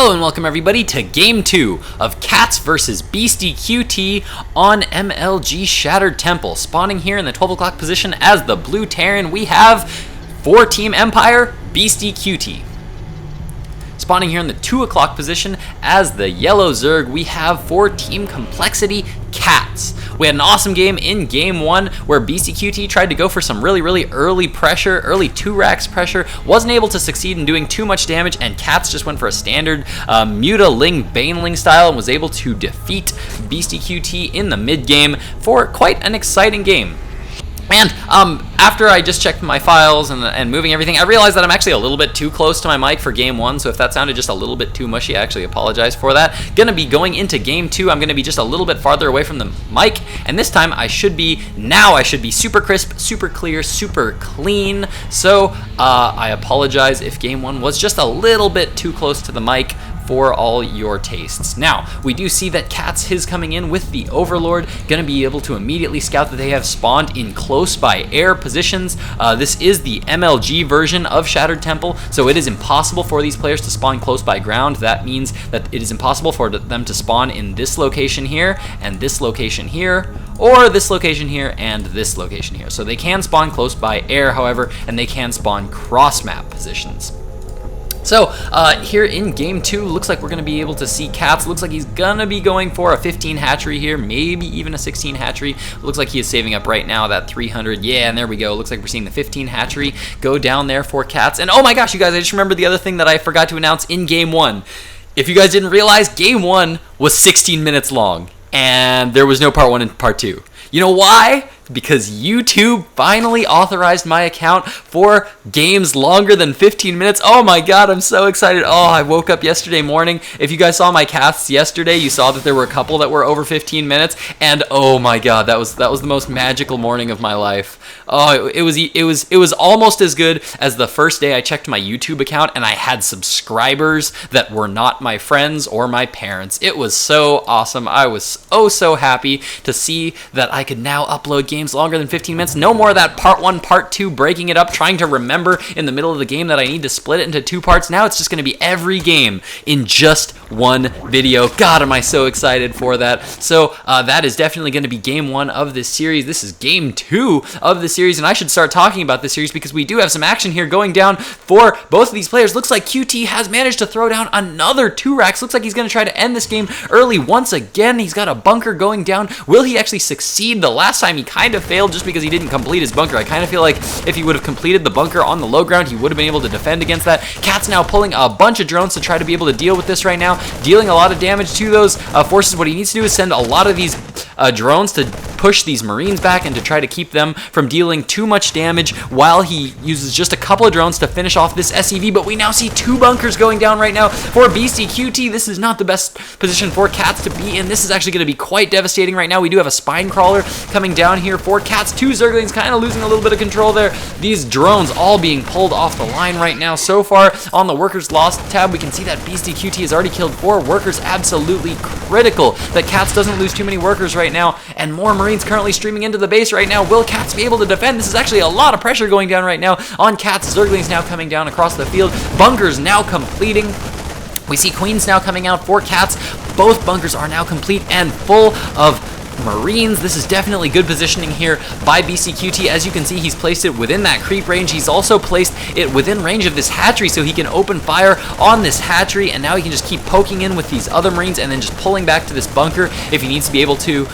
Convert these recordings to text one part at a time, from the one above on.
Hello and welcome everybody to Game 2 of coLCatZ vs Beastyqt on MLG Shattered Temple. Spawning here in the 12 o'clock position as the blue Terran, we have for Team Empire, Beastyqt. Spawning here in the 2 o'clock position as the yellow Zerg, we have for Team Complexity, coLCatZ. We had an awesome game in Game 1 where Beastyqt tried to go for some really early pressure, early 2 racks pressure, wasn't able to succeed in doing too much damage, and coLCatZ just went for a standard Muta-Ling Baneling style and was able to defeat Beastyqt in the mid game for quite an exciting game. And after I just checked my files and moving everything, I realized that I'm actually a little bit too close to my mic for Game 1, so if that sounded just a little bit too mushy, I actually apologize for that. Gonna be going into Game 2, I'm gonna be just a little bit farther away from the mic, and this time I should be super crisp, super clear, super clean, so I apologize if Game 1 was just a little bit too close to the mic for all your tastes. Now, we do see that coLCatZ is coming in with the Overlord, gonna be able to immediately scout that they have spawned in close by air positions. This is the MLG version of Shattered Temple, so it is impossible for these players to spawn close by ground. That means that it is impossible for them to spawn in this location here, and this location here, or this location here, and this location here. So they can spawn close by air, however, and they can spawn cross-map positions. So, here in Game 2, looks like we're going to be able to see coLCatZ. Looks like he's going to be going for a 15 hatchery here, maybe even a 16 hatchery. Looks like he is saving up right now that 300. Yeah, and there we go. Looks like we're seeing the 15 hatchery go down there for coLCatZ. And oh my gosh, you guys, I just remembered the other thing that I forgot to announce in Game 1. If you guys didn't realize, Game 1 was 16 minutes long, and there was no Part 1 and Part 2. You know why? Because YouTube finally authorized my account for games longer than 15 minutes. Oh my god, I'm so excited. Oh, I woke up yesterday morning. If you guys saw my casts yesterday, you saw that there were a couple that were over 15 minutes, and oh my god, that was the most magical morning of my life. Oh, it was almost as good as the first day I checked my YouTube account and I had subscribers that were not my friends or my parents. It was so awesome. I was so happy to see that I could now upload games longer than 15 minutes. No more of that Part 1, Part 2, breaking it up, trying to remember in the middle of the game that I need to split it into 2 parts. Now it's just going to be every game in just one video. God, am I so excited for that. So that is definitely going to be Game 1 of this series. This is Game 2 of the series, and I should start talking about this series because we do have some action here going down for both of these players. Looks like QT has managed to throw down another 2 racks. Looks like he's going to try to end this game early once again. He's got a bunker going down. Will he actually succeed? The last time he kind of failed just because he didn't complete his bunker. I kind of feel like if he would have completed the bunker on the low ground, he would have been able to defend against that. coLCatZ now pulling a bunch of drones to try to be able to deal with this right now, dealing a lot of damage to those forces. What he needs to do is send a lot of these drones to push these Marines back and to try to keep them from dealing too much damage while he uses just a couple of drones to finish off this SCV. But we now see 2 bunkers going down right now for Beastyqt. This is not the best position for coLCatZ to be in. This is actually going to be quite devastating right now. We do have a spine crawler coming down here for coLCatZ. 2 Zerglings kind of losing a little bit of control there. These drones all being pulled off the line right now. So far on the workers lost tab, we can see that Beastyqt has already killed 4 workers. Absolutely critical that coLCatZ doesn't lose too many workers right now, and more Marines currently streaming into the base right now. Will coLCatZ be able to defend? This is actually a lot of pressure going down right now on coLCatZ. Zerglings now coming down across the field. Bunkers now completing. We see Queens now coming out for coLCatZ. Both bunkers are now complete and full of Marines. This is definitely good positioning here by Beastyqt. As you can see, he's placed it within that creep range. He's also placed it within range of this hatchery so he can open fire on this hatchery, and now he can just keep poking in with these other Marines and then just pulling back to this bunker if he needs to be able to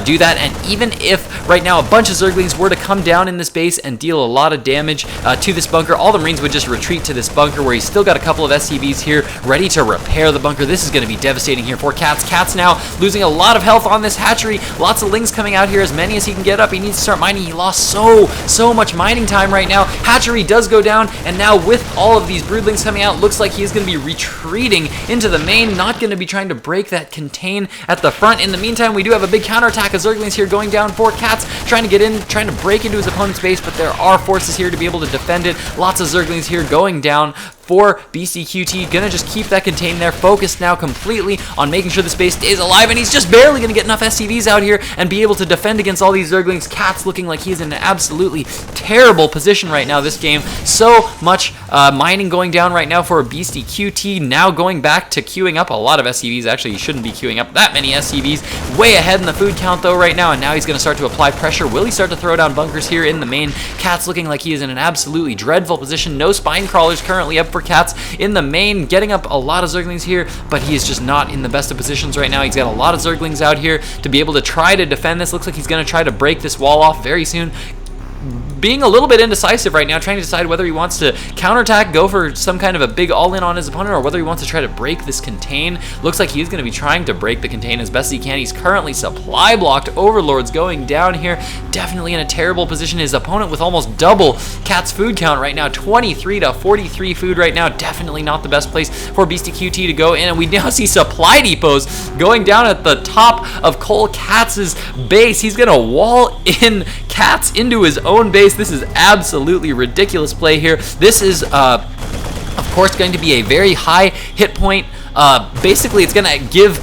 do that. And even if right now a bunch of Zerglings were to come down in this base and deal a lot of damage to this bunker, all the Marines would just retreat to this bunker where he's still got a couple of SCVs here ready to repair the bunker. This is going to be devastating here for coLCatZ. coLCatZ now losing a lot of health on this hatchery. Lots of lings coming out here, as many as he can get up. He needs to start mining. He lost so much mining time right now. Hatchery does go down, and now with all of these broodlings coming out, looks like he's going to be retreating into the main, not going to be trying to break that contain at the front. In the meantime, we do have a big counterattack of Zerglings here going down for coLCatZ, trying to get in, trying to break into his opponent's base, but there are forces here to be able to defend it. Lots of Zerglings here going down for Beastyqt. Gonna just keep that contain there, focused now completely on making sure this base stays alive, and he's just barely gonna get enough SCVs out here and be able to defend against all these Zerglings. Cat's looking like he's in an absolutely terrible position right now this game. So much mining going down right now for Beastyqt. Now going back to queuing up a lot of SCVs. Actually, he shouldn't be queuing up that many SCVs. Way ahead in the food count though right now, and now he's gonna start to apply pressure. Will he start to throw down bunkers here in the main? Cat's looking like he is in an absolutely dreadful position. No spine crawlers currently up for Cat's in the main, getting up a lot of Zerglings here, but he is just not in the best of positions right now. He's got a lot of Zerglings out here to be able to try to defend this. Looks like he's going to try to break this wall off very soon. Being a little bit indecisive right now, trying to decide whether he wants to counterattack, go for some kind of a big all-in on his opponent, or whether he wants to try to break this contain. Looks like he's going to be trying to break the contain as best he can. He's currently supply blocked. Overlords going down here. Definitely in a terrible position. His opponent with almost double Cat's food count right now. 23 to 43 food right now. Definitely not the best place for Beastyqt to go in. And we now see supply depots going down at the top of coLCatz's base. He's going to wall in Cats into his own base. This is absolutely ridiculous play here. This is, of course, going to be a very high hit point. Basically, it's going to give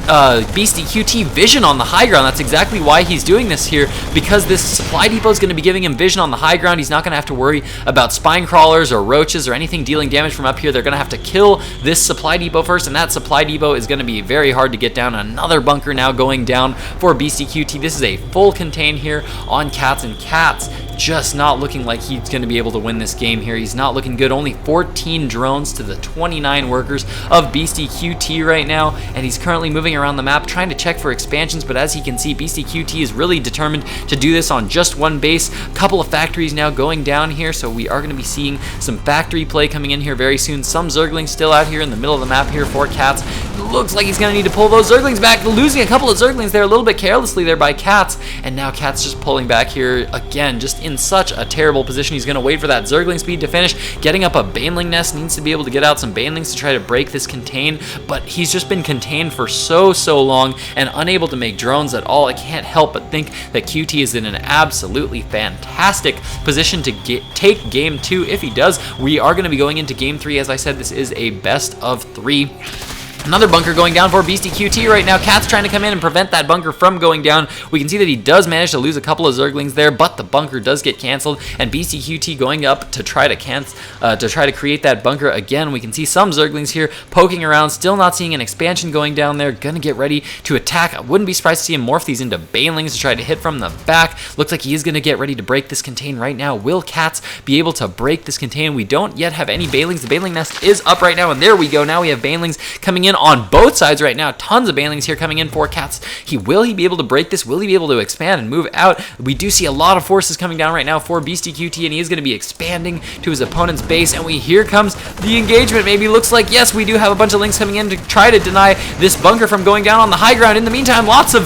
Beastyqt vision on the high ground. That's exactly why he's doing this here, because this supply depot is going to be giving him vision on the high ground. He's not going to have to worry about spine crawlers or roaches or anything dealing damage from up here. They're going to have to kill this supply depot first, and that supply depot is going to be very hard to get down. Another bunker now going down for Beastyqt. This is a full contain here on Cats, and Cats just not looking like he's going to be able to win this game here. He's not looking good. Only 14 drones to the 29 workers of Beastyqt right now, and he's currently moving around the map trying to check for expansions, but as he can see, Beastyqt is really determined to do this on just one base. A couple of factories now going down here, so we are going to be seeing some factory play coming in here very soon. Some Zerglings still out here in the middle of the map here for Cats. Looks like he's going to need to pull those Zerglings back, losing a couple of Zerglings there a little bit carelessly there by Cats, and now Cats just pulling back here again, just in such a terrible position. He's going to wait for that Zergling speed to finish, getting up a Baneling nest, needs to be able to get out some Banelings to try to break this contain, but he's just been contained for so long and unable to make drones at all. I can't help but think that QT is in an absolutely fantastic position to take game 2. If he does, we are going to be going into game 3. As I said, this is a best of 3. Another bunker going down for Beastyqt right now. Cat's trying to come in and prevent that bunker from going down. We can see that he does manage to lose a couple of Zerglings there, but the bunker does get canceled, and Beastyqt going up to try to create that bunker again. We can see some Zerglings here poking around, still not seeing an expansion going down there. Gonna get ready to attack. I wouldn't be surprised to see him morph these into Banelings to try to hit from the back. Looks like he is gonna get ready to break this contain right now. Will Cats be able to break this contain? We don't yet have any Banelings. The Baneling nest is up right now, and there we go. Now we have Banelings coming in on both sides right now. Tons of Banelings here coming in for Cats. Will he be able to break this? Will he be able to expand and move out? We do see a lot of forces coming down right now for Beastyqt, and he is going to be expanding to his opponent's base, and here comes the engagement. Maybe looks like, yes, we do have a bunch of links coming in to try to deny this bunker from going down on the high ground. In the meantime, lots of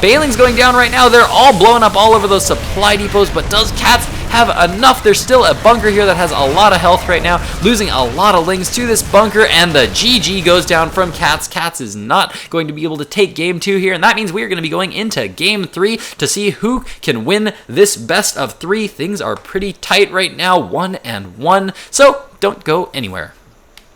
Banelings going down right now. They're all blowing up all over those supply depots, but does Cats have enough? There's still a bunker here that has a lot of health right now, losing a lot of links to this bunker, and the GG goes down from Cats. Cats is not going to be able to take game 2 here, and that means we are going to be going into game 3 to see who can win this best of 3. Things are pretty tight right now, 1-1, so don't go anywhere.